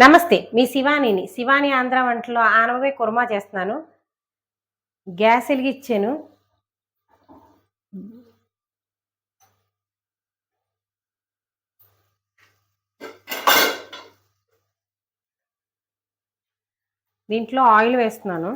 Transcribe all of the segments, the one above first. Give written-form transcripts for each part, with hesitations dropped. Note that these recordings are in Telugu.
నమస్తే. మీ శివానిని. శివాని ఆంధ్ర వంటలో ఆనపకాయ కుర్మా చేస్తున్నాను. గ్యాస్ ఎలిగిచ్చాను. దీంట్లో ఆయిల్ వేస్తున్నాను.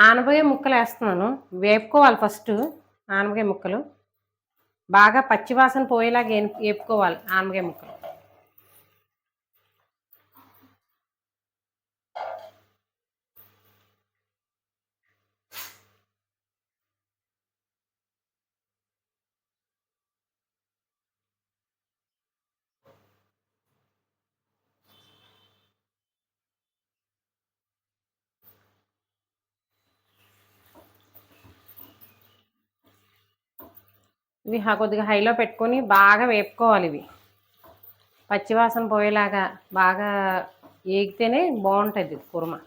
ఆనపకాయ ముక్కలేస్తున్నాను. వేపుకోవాలి ఫస్టు ఆనపకాయ ముక్కలు. బాగా పచ్చివాసన పోయేలాగా ఏపుకోవాలి ఆనపకాయ ముక్కలు. ఇవి కొద్దిగా హైలో పెట్టుకొని బాగా వేపుకోవాలి. ఇవి పచ్చివాసన పోయేలాగా బాగా ఏగితేనే బాగుంటుంది కుర్మా.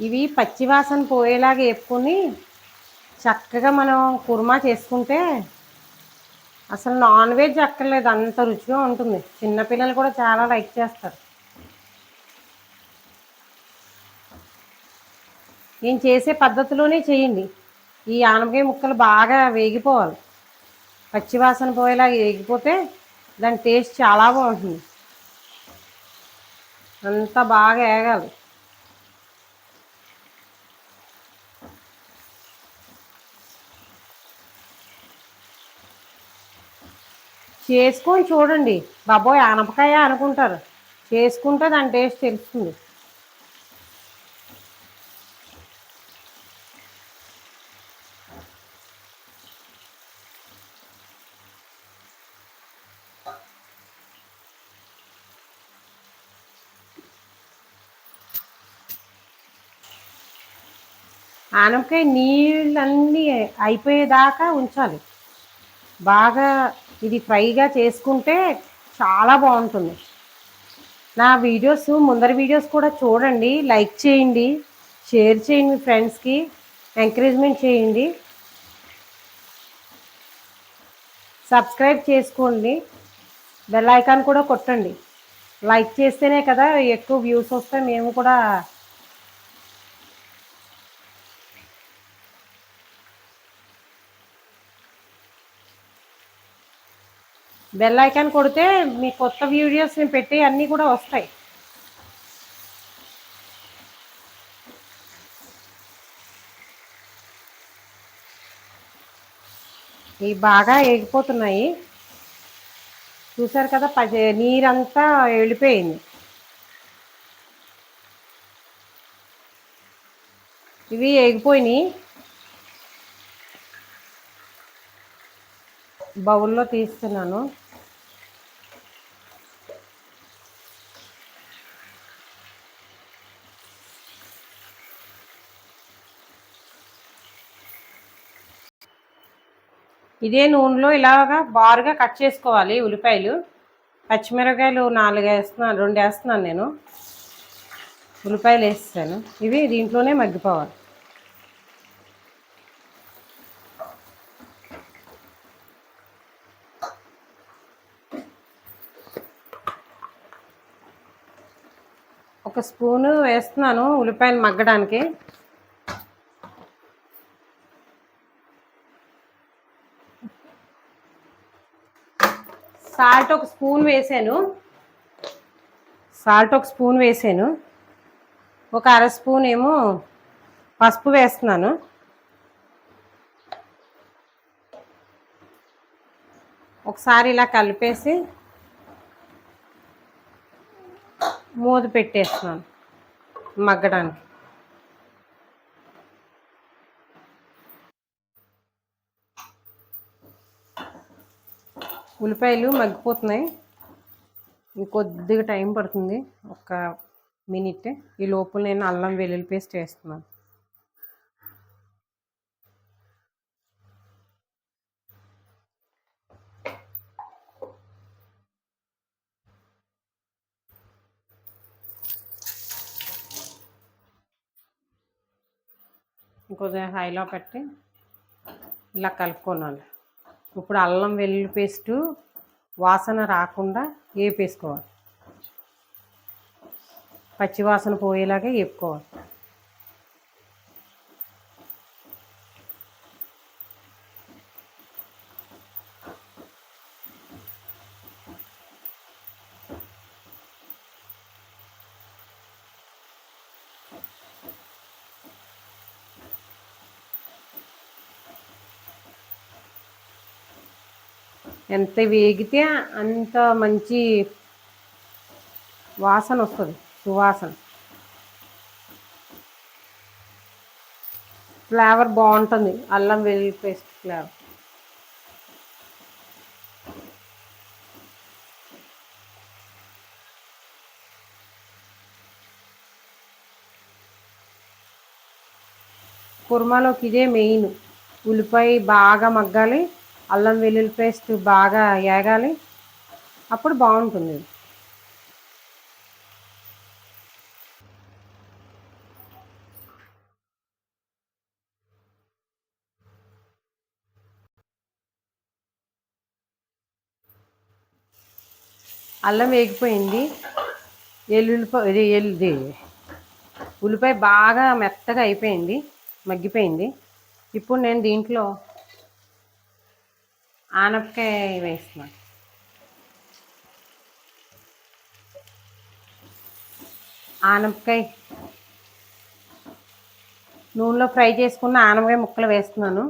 ఇవి పచ్చివాసన పోయేలాగా వేపుకొని చక్కగా మనం కుర్మా చేసుకుంటే అసలు నాన్ వెజ్ అక్కర్లేదు, అంత రుచిగా ఉంటుంది. చిన్నపిల్లలు కూడా చాలా లైక్ చేస్తారు. నేను చేసే పద్ధతిలోనే చేయండి. ఈ ఆనపకాయ ముక్కలు బాగా వేగిపోవాలి. పచ్చివాసన పోయేలాగా వేగిపోతే దాని టేస్ట్ చాలా బాగుంటుంది. అంతా బాగా వేగాలి. చేసుకొని చూడండి. బాబోయ్ ఆనపకాయ అనుకుంటారు. చేసుకుంటే దాని టేస్ట్ తెలుస్తుంది. ఆనపకాయ నీళ్ళన్నీ అయిపోయేదాకా ఉంచాలి. బాగా ఇది ఫ్రైగా చేసుకుంటే చాలా బాగుంటుంది. నా వీడియోస్ ముందర వీడియోస్ కూడా చూడండి, లైక్ చేయండి, షేర్ చేయండి, మీ ఫ్రెండ్స్కి ఎంకరేజ్మెంట్ చేయండి, సబ్స్క్రైబ్ చేసుకోండి, బెల్ ఐకాన్ కూడా కొట్టండి. లైక్ చేస్తేనే కదా ఎక్కువ వ్యూస్ వస్తాయి. మేము కూడా బెల్ ఐకాన్ కొడితే మీ కొత్త వీడియోస్ మేము పెట్టి అన్నీ కూడా వస్తాయి. ఇవి బాగా ఎగిపోతున్నాయి. చూసారు కదా, నీరంతా వెళ్ళిపోయింది. ఇవి ఎగిపోయినాయి. బౌల్లో తీస్తున్నాను. ఇదే నూనెలో ఇలాగా బారుగా కట్ చేసుకోవాలి. ఉల్లిపాయలు, పచ్చిమిరపకాయలు 4 వేస్తున్నాను, 2 వేస్తున్నాను నేను. ఉల్లిపాయలు వేస్తాను. ఇవి దీంట్లోనే మగ్గిపోవాలి. ఒక స్పూను వేస్తున్నాను ఉల్లిపాయలు మగ్గడానికి. సాల్ట్ ఒక స్పూన్ వేసాను. సాల్ట్ ఒక స్పూన్ వేసాను. ఒక అర స్పూన్ ఏమో పసుపు వేస్తున్నాను. ఒకసారి ఇలా కలిపేసి మూత పెట్టేస్తున్నాను మగ్గడానికి. ఉల్లిపాయలు మగ్గిపోతున్నాయి. ఇంకొద్దిగా టైం పడుతుంది, ఒక మినిట్. ఈ లోపల నేను అల్లం వెల్లుల్లి పేస్ట్ వేస్తున్నాను. ఇంకొద్దిగా హైలో పెట్టి ఇలా కలుపుకోవాలి. ఇప్పుడు అల్లం వెల్లుల్లి పేస్టు వాసన రాకుండా వేపేసుకోవాలి. పచ్చివాసన పోయేలాగా వేపుకోవాలి. ఎంత వేగితే అంత మంచి వాసన వస్తుంది, సువాసన. ఫ్లేవర్ బాగుంటుంది, అల్లం వెల్లుల్లి పేస్ట్ ఫ్లేవర్. కుర్మాలోకి ఇదే మెయిన్. ఉల్లిపాయ బాగా మగ్గాలి, అల్లం వెల్లుల్లి పేస్ట్ బాగా ఏగాలి, అప్పుడు బాగుంటుంది. అల్లం వేగిపోయింది, ఉల్లిపాయ బాగా మెత్తగా అయిపోయింది, మగ్గిపోయింది. ఇప్పుడు నేను దీంట్లో ఆనపకాయ వేస్తున్నాను. ఆనపకాయ నూనెలో ఫ్రై చేసుకున్న ఆనపకాయ ముక్కలు వేస్తున్నాను.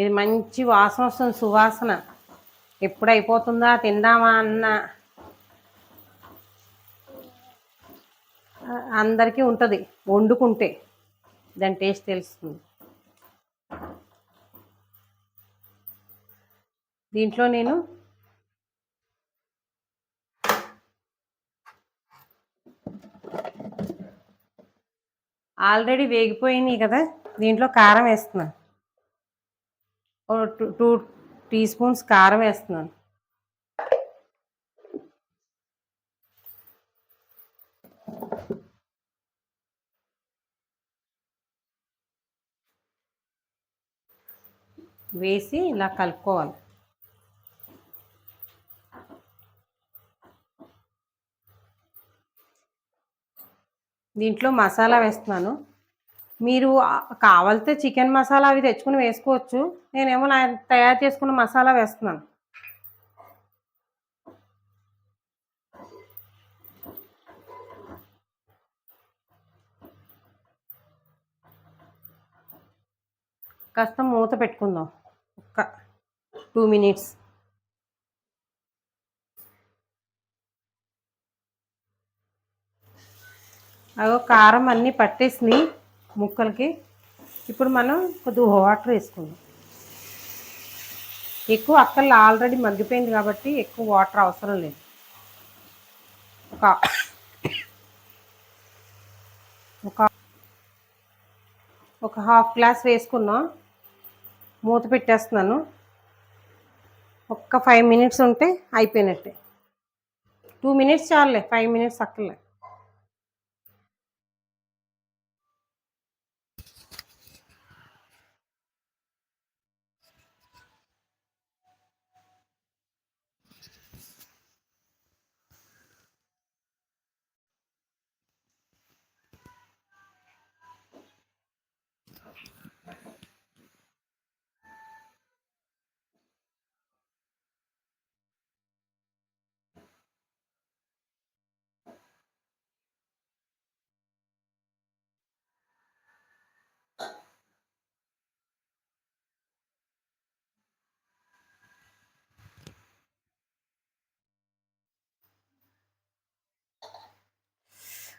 ఇది మంచి వాసన వస్తుంది, సువాసన. ఎప్పుడు అయిపోతుందా తిందామా అన్న అందరికీ ఉంటుంది. వండుకుంటే దాని టేస్ట్ తెలుస్తుంది. దీంట్లో నేను ఆల్రెడీ వేగిపోయినాయి కదా, దీంట్లో కారం వేస్తున్నాను. 2 టీ స్పూన్స్ కారం వేస్తున్నాను. వేసి ఇలా కలుపుకోవాలి. దీంట్లో మసాలా వేస్తున్నాను. మీరు కావాలితే చికెన్ మసాలా అవి తెచ్చుకుని వేసుకోవచ్చు. నేనేమో తయారు చేసుకున్న మసాలా వేస్తున్నాను. కాస్త మూత పెట్టుకుందాం, ఒక 2 మినిట్స్. అదో కారం అన్నీ పట్టేసినాయి ముక్కలకి. ఇప్పుడు మనం కొద్దిగా వాటర్ వేసుకుందాం. ఎక్కువ అక్కర్లు, ఆల్రెడీ మగ్గిపోయింది కాబట్టి ఎక్కువ వాటర్ అవసరం లేదు. ఒక హాఫ్ గ్లాస్ వేసుకున్నాం. మూత పెట్టేస్తున్నాను. ఒక్క 5 మినిట్స్ ఉంటే అయిపోయినట్టే. 2 మినిట్స్ చాలులే, 5 మినిట్స్ అక్కర్లే.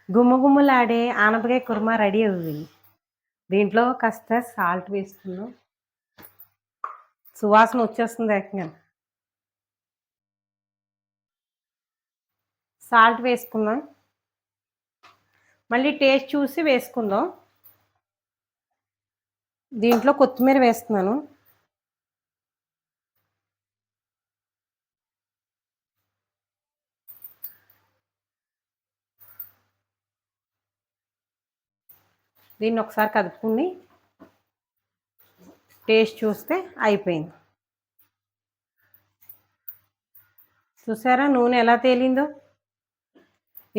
గుమ్మగుమ్మలాడే ఆనపకాయ కుర్మా రెడీ అవుతుంది. దీంట్లో కాస్త సాల్ట్ వేసుకున్నాం. సువాసన వచ్చేస్తుంది ఏకంగా. సాల్ట్ వేసుకుందాం. మళ్ళీ టేస్ట్ చూసి వేసుకుందాం. దీంట్లో కొత్తిమీర వేస్తున్నాను. దీన్ని ఒకసారి కదుపుకుని టేస్ట్ చూస్తే అయిపోయింది. చూసారా నూనె ఎలా తేలిందో?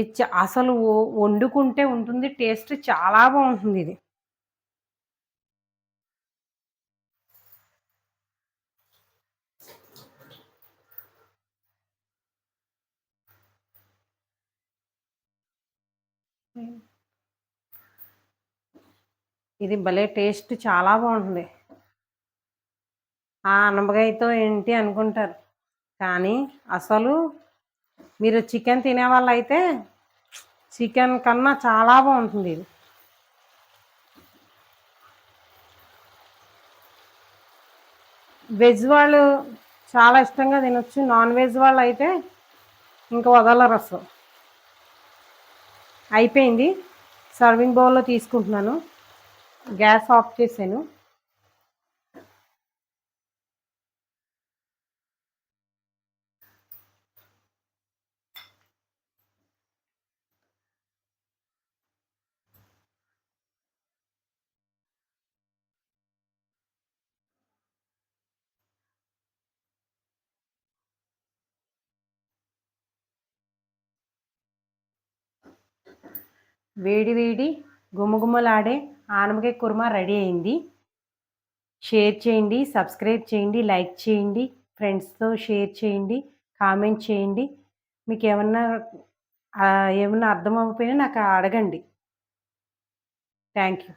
ఇది అసలు వండుకుంటే ఉంటుంది టేస్ట్, చాలా బాగుంటుంది ఇది. ఇది భలే టేస్ట్, చాలా బాగుంటుంది. ఆ అనపకాయతో ఏంటి అనుకుంటారు, కానీ అసలు మీరు చికెన్ తినే వాళ్ళైతే చికెన్ కన్నా చాలా బాగుంటుంది ఇది. వెజ్ వాళ్ళు చాలా ఇష్టంగా తినొచ్చు, నాన్ వెజ్ వాళ్ళు అయితే ఇంకా వదలరు అసలు. అయిపోయింది. సర్వింగ్ బౌల్లో తీసుకుంటున్నాను. గ్యాస్ ఆఫ్ చేశాను. వేడి వేడి గుమ్మగుమ్మలాడే ఆనపకాయ కుర్మా రెడీ అయింది. షేర్ చేయండి, సబ్స్క్రైబ్ చేయండి, లైక్ చేయండి, ఫ్రెండ్స్తో షేర్ చేయండి, కామెంట్ చేయండి. మీకు ఏమన్నా అర్థం అవ్వకపోయినా నాకు అడగండి. Thank you.